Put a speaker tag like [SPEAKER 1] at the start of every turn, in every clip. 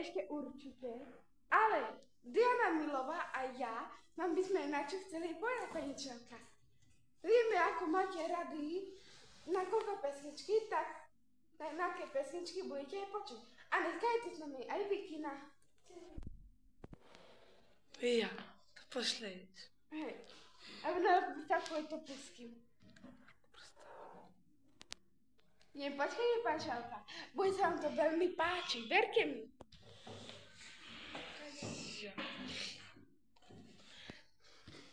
[SPEAKER 1] ešte určite, ale Diana Milová a ja vám by sme na čo chceli povedať, pani Čelka. Vieme, ako máte rady na koľko pesničky, tak na aké pesničky budete počuť. A dneska je tu s nami aj Vikina.
[SPEAKER 2] Ja, to pošleš.
[SPEAKER 1] Hej, a ona takové to pustím. Nie, počkajte, pán Čelka, bude sa vám to veľmi páčiť, verte mi.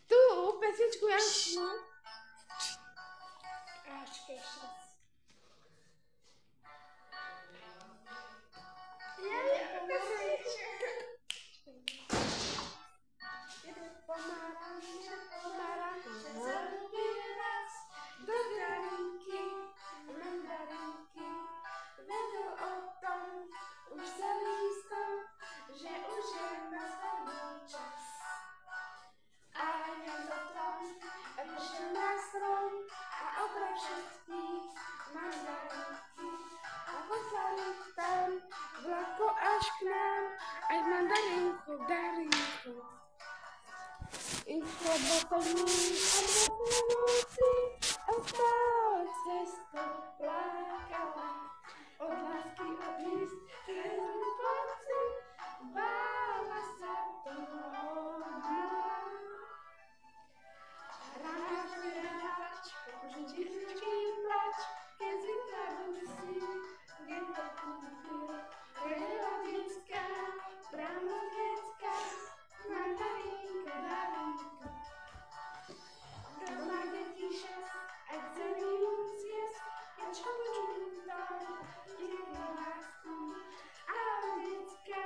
[SPEAKER 1] Tu pesničku Janku. Počkej ešte raz. Pomaranče zalúbil nás do graninky, mandarinky. Vedel o tom už celý stol, že už je nastavený čas. A ňam do tom vyšiel na strom a obral všetkých mandarinky. A poslali tam vlako až k nám, aj mandarinku, darinku. Išlo botovní a botovnúci a stále cestou plakala. Od lásky odísť cez pocit, bála sa toho. Rána pridávač, už tichý plač, keď zítra dusí, kde to kúpil. Relodická, prámodecká, mandarinka, darinka. Doma deti šas, ať celý ľud zjesť, keď čo počujú tam, tichú lásku. Ale decka,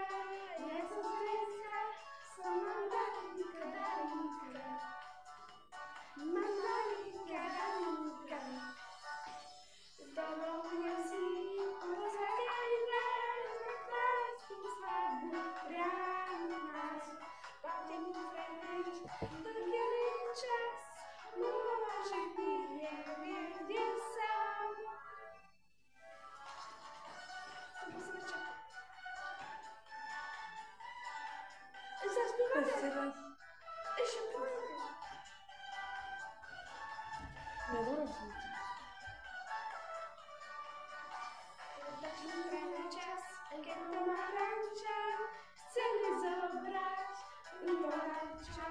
[SPEAKER 1] ja som z Grécka, som mandarinka, darinka. Mandarinka, darinka. Dovolujem si pozerať nás na krásnu svadbu, priamo nás. Bavte mu vedieť, dokiaľ je čas, môže byť neviede sám. Posluča. Zaspívame. Ešte poviem.
[SPEAKER 2] Nedorozumiem.
[SPEAKER 1] Začína čas, keď pomaranča chceli zobrať pomaranča.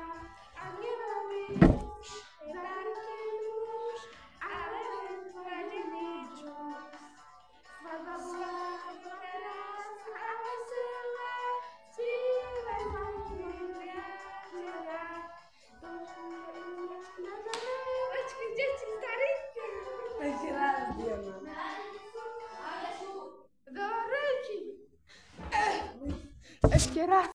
[SPEAKER 1] A nevolí muž, dárky muž, ale len tvrdený džús. Svadba bola krásna a veselá, spívaj moji priatelia. Počkej, deti, starinky.
[SPEAKER 2] Ešte raz, Diana.
[SPEAKER 1] Do reči. Ešte raz.